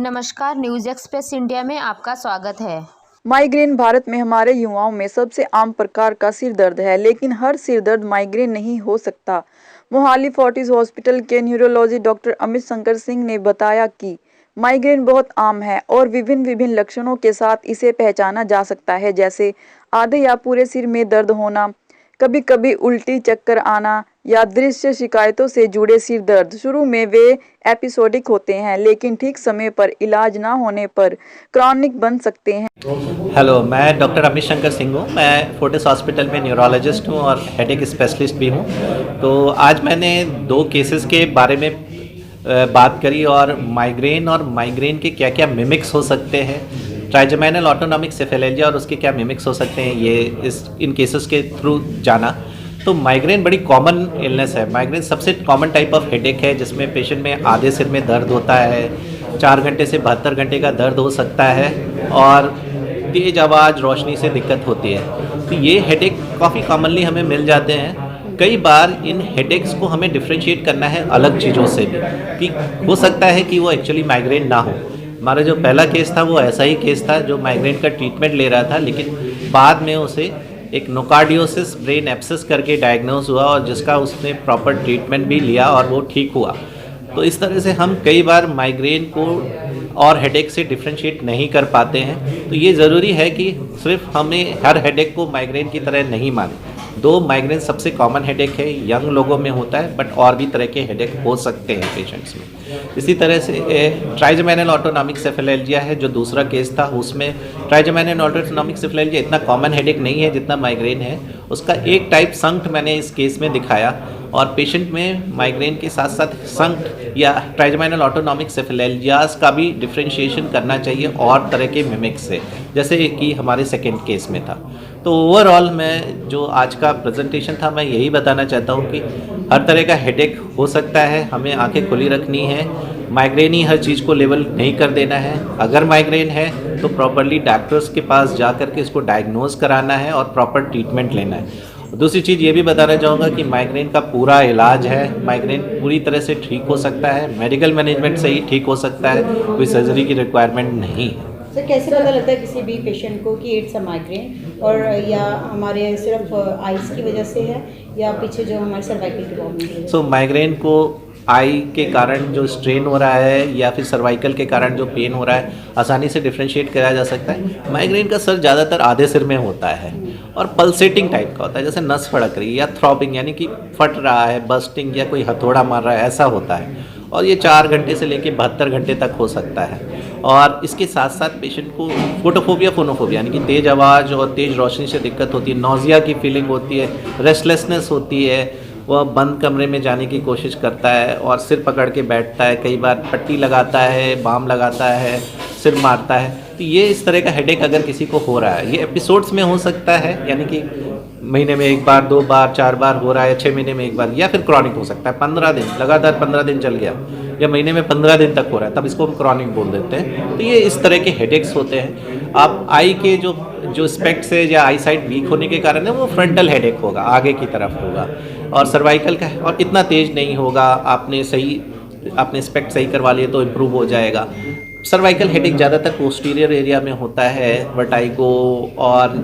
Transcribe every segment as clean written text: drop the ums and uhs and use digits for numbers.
नमस्कार, news express India में आपका स्वागत है। माइग्रेन भारत में हमारे युवाओं में सबसे आम प्रकार का सिर दर्द है, लेकिन हर सिर दर्द माइग्रेन नहीं हो सकता। मोहाली फोर्टिस हॉस्पिटल के न्यूरोलॉजी डॉक्टर अमित शंकर सिंह ने बताया कि माइग्रेन बहुत आम है और विभिन्न लक्षणों के साथ इसे पहचाना जा सकता है, जैसे आधे या पूरे सिर में दर्द होना, कभी कभी उल्टी, चक्कर आना या दृश्य शिकायतों से जुड़े सिर दर्द। शुरू में वे एपिसोडिक होते हैं, लेकिन ठीक समय पर इलाज ना होने पर क्रॉनिक बन सकते हैं। हेलो, मैं डॉक्टर अमित शंकर सिंह हूँ। मैं फोर्टिस हॉस्पिटल में न्यूरोलॉजिस्ट हूँ और हेडेक स्पेशलिस्ट भी हूँ। तो आज मैंने 2 केसेस के बारे में बात करी और माइग्रेन के क्या क्या मिमिक्स हो सकते हैं, ट्राइजेमिनल ऑटोनॉमिक सेफेलेल्जिया और उसके क्या मिमिक्स हो सकते हैं, ये इन केसेस के थ्रू जाना। तो माइग्रेन बड़ी कॉमन इलनेस है। माइग्रेन सबसे कॉमन टाइप ऑफ हेडेक है जिसमें पेशेंट में आधे सिर में दर्द होता है, 4 घंटे से 72 घंटे का दर्द हो सकता है और तेज आवाज़, रोशनी से दिक्कत होती है। तो ये हेडेक काफ़ी कॉमनली हमें मिल जाते हैं। कई बार इन हेडेक्स को हमें डिफ्रेंशिएट करना है अलग चीज़ों से भी, कि हो सकता है कि वो एक्चुअली माइग्रेन ना हो। हमारा जो पहला केस था वो ऐसा ही केस था जो माइग्रेन का ट्रीटमेंट ले रहा था, लेकिन बाद में उसे एक नोकार्डियोसिस ब्रेन एब्सेस करके डायग्नोज हुआ और जिसका उसने प्रॉपर ट्रीटमेंट भी लिया और वो ठीक हुआ। तो इस तरह से हम कई बार माइग्रेन को और हेडेक से डिफ्रेंशिएट नहीं कर पाते हैं। तो ये ज़रूरी है कि सिर्फ हमें हर हेडेक को माइग्रेन की तरह नहीं मानें। 2 माइग्रेन सबसे कॉमन हेडेक है, यंग लोगों में होता है, बट और भी तरह के हेडेक हो सकते हैं पेशेंट्स में। इसी तरह से ट्राइजेमिनल ऑटोनॉमिक सेफेलेल्जिया है जो दूसरा केस था, उसमें ट्राइजेमिनल ऑटोनॉमिक सेफेलेल्जिया इतना कॉमन हेडेक नहीं है जितना माइग्रेन है। उसका एक टाइप संक्ट मैंने इस केस में दिखाया और पेशेंट में माइग्रेन के साथ साथ संक्ट या ट्राइजेमिनल ऑटोनॉमिक सेफेलेल्जियास का भी डिफ्रेंशिएशन करना चाहिए और तरह के मिमिक्स से, जैसे कि हमारे सेकेंड केस में था। तो ओवरऑल मैं जो आज का प्रेजेंटेशन था मैं यही बताना चाहता हूँ कि हर तरह का हेडेक हो सकता है, हमें आंखें खुली रखनी है। माइग्रेन ही हर चीज़ को लेवल नहीं कर देना है। अगर माइग्रेन है तो प्रॉपरली डॉक्टर्स के पास जा कर के इसको डायग्नोज कराना है और प्रॉपर ट्रीटमेंट लेना है। दूसरी चीज़ ये भी बताना चाहूँगा कि माइग्रेन का पूरा इलाज है। माइग्रेन पूरी तरह से ठीक हो सकता है, मेडिकल मैनेजमेंट से ही ठीक हो सकता है, कोई सर्जरी की रिक्वायरमेंट नहीं है। सर, कैसे पता लगता है किसी भी पेशेंट को कि इट्स अ माइग्रेन, और या हमारे सिर्फ आइज़ की वजह से है या पीछे जो हमारे सर्वाइकल की प्रॉब्लम है? सो माइग्रेन को आई के कारण जो स्ट्रेन हो रहा है या फिर सर्वाइकल के कारण जो पेन हो रहा है आसानी से डिफ्रेंशिएट किया जा सकता है। माइग्रेन का सर ज़्यादातर आधे सिर में होता है और पल्सेटिंग टाइप का होता है, जैसे नस फड़क रही है या थ्रॉबिंग यानी कि फट रहा है, बस्टिंग या कोई हथौड़ा मार रहा है, ऐसा होता है। और ये 4 घंटे से लेकर 72 घंटे तक हो सकता है। और इसके साथ साथ पेशेंट को फोटोफोबिया, फोनोफोबिया यानी कि तेज़ आवाज़ और तेज़ रोशनी से दिक्कत होती है, नौजिया की फीलिंग होती है, रेस्टलेसनेस होती है, वह बंद कमरे में जाने की कोशिश करता है और सिर पकड़ के बैठता है, कई बार पट्टी लगाता है, बाम लगाता है, सिर मारता है। तो ये इस तरह का हेडेक अगर किसी को हो रहा है, ये एपिसोड्स में हो सकता है, यानी कि महीने में 1 बार, 2 बार, 4 बार हो रहा है, 6 महीने में 1 बार, या फिर क्रॉनिक हो सकता है 15 दिन, लगातार 15 दिन चल गया या महीने में 15 दिन तक हो रहा है, तब इसको हम क्रॉनिक बोल देते हैं। तो ये इस तरह के हेडेक्स होते हैं। आप आई के जो स्पेक्ट्स है या आई साइड वीक होने के कारण है वो फ्रंटल हेडेक होगा, आगे की तरफ होगा, और सर्वाइकल का और इतना तेज नहीं होगा। आपने स्पेक्ट सही करवा लिए तो इम्प्रूव हो जाएगा। सर्वाइकल हेडेक ज़्यादातर पोस्टीरियर एरिया में होता है, वर्टाइगो और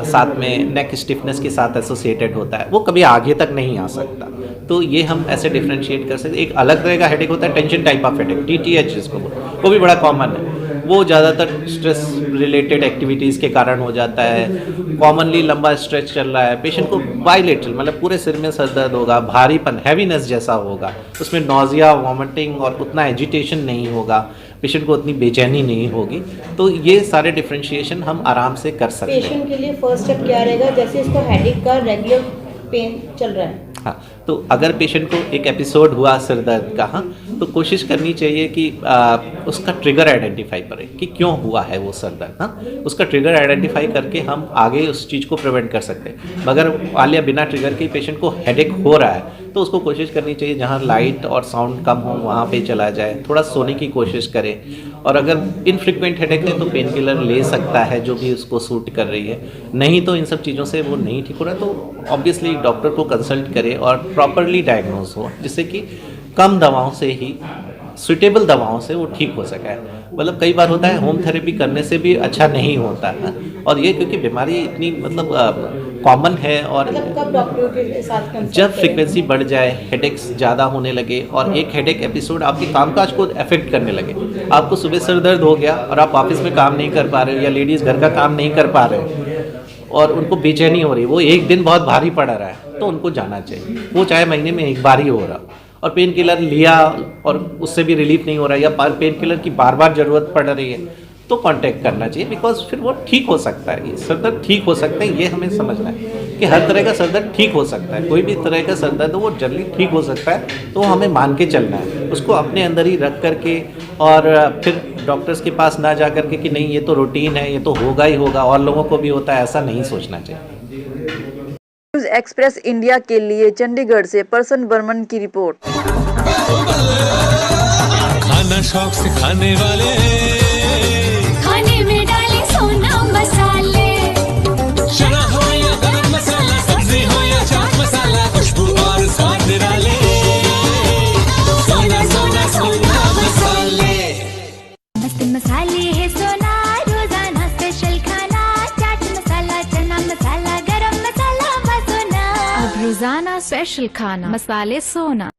साथ में नेक स्टिफनेस के साथ एसोसिएटेड होता है, वो कभी आगे तक नहीं आ सकता। तो ये हम ऐसे डिफ्रेंशिएट कर सकते हैं। एक अलग तरह का हेडेक होता है tension type of headache, TTH जिसको, वो भी बड़ा कॉमन है। वो ज़्यादातर स्ट्रेस रिलेटेड एक्टिविटीज़ के कारण हो जाता है। कॉमनली लंबा स्ट्रेच चल रहा है, पेशेंट को बाइलेटरल मतलब पूरे सिर में सर दर्द होगा, भारीपन, हैवीनेस जैसा होगा, उसमें नौजिया, वॉमिटिंग और उतना एजिटेशन नहीं होगा, पेशेंट को उतनी बेचैनी नहीं होगी। तो ये सारे डिफ्रेंशिएशन हम आराम से कर सकते हैं। पेशेंट के लिए फर्स्ट स्टेप क्या रहेगा, जैसे इसको हेडेक का रेगुलर पेन चल रहा है? हाँ, तो अगर पेशेंट को एक एपिसोड हुआ सिर दर्द का, हाँ, तो कोशिश करनी चाहिए कि उसका ट्रिगर आइडेंटिफाई करें कि क्यों हुआ है वो सर दर्द। हाँ, उसका ट्रिगर आइडेंटिफाई करके हम आगे उस चीज़ को प्रिवेंट कर सकते हैं। मगर वाले बिना ट्रिगर के पेशेंट को हेडेक हो रहा है तो उसको कोशिश करनी चाहिए जहाँ लाइट और साउंड कम हो वहाँ पे चला जाए, थोड़ा सोने की कोशिश करे। और अगर इनफ्रिक्वेंट हेडेक है तो पेन किलर ले सकता है जो भी उसको सूट कर रही है। नहीं तो इन सब चीज़ों से वो नहीं ठीक हो रहा है तो ऑब्वियसली डॉक्टर को कंसल्ट करे और प्रॉपरली डायग्नोज हो, जिससे कि कम दवाओं से ही सुटेबल दवाओं से वो ठीक हो सका है। मतलब कई बार होता है होम थेरेपी करने से भी अच्छा नहीं होता है, और ये क्योंकि बीमारी इतनी मतलब कॉमन है, और मतलब कब डॉक्टरों के साथ कंसल्ट जब करें? फ्रिक्वेंसी बढ़ जाए, हेडेक्स ज़्यादा होने लगे और एक हेडेक एपिसोड आपके कामकाज को अफेक्ट करने लगे, आपको सुबह सर दर्द हो गया और आप ऑफिस में काम नहीं कर पा रहे हो, या लेडीज़ घर का काम नहीं कर पा रहे हो और उनको बेचैनी हो रही, वो एक दिन बहुत भारी पड़ रहा है, तो उनको जाना चाहिए, वो चाहे महीने में एक बार ही हो रहा, और पेन किलर लिया और उससे भी रिलीफ नहीं हो रहा, या पेन किलर की बार बार ज़रूरत पड़ रही है, तो कांटेक्ट करना चाहिए, बिकॉज फिर वो ठीक हो सकता है। ये सर दर्द ठीक हो सकता है, ये हमें समझना है कि हर तरह का सर दर्द ठीक हो सकता है, कोई भी तरह का सर दर्द वो जल्दी ठीक हो सकता है, तो हमें मान के चलना है, उसको अपने अंदर ही रख करके, और फिर डॉक्टर्स के पास ना जा करके कि नहीं ये तो रूटीन है, ये तो होगा ही होगा, और लोगों को भी होता है, ऐसा नहीं सोचना चाहिए। न्यूज एक्सप्रेस इंडिया के लिए चंडीगढ़ से प्रसन बर्मन की रिपोर्ट। खाना शौक से खाने वाले, खाने में डाले सोना मसाले, चना हो या गरम मसाला, सब्जी हो या चाट मसाला, खुशबू और स्वाद निराले, सोना सोना सोना मसाले। मस्त मसाले है सोना, रोजाना स्पेशल खाना, चाट मसाला, चना मसाला, गरम मसाला, सोना। अब रोजाना स्पेशल खाना, मसाले सोना।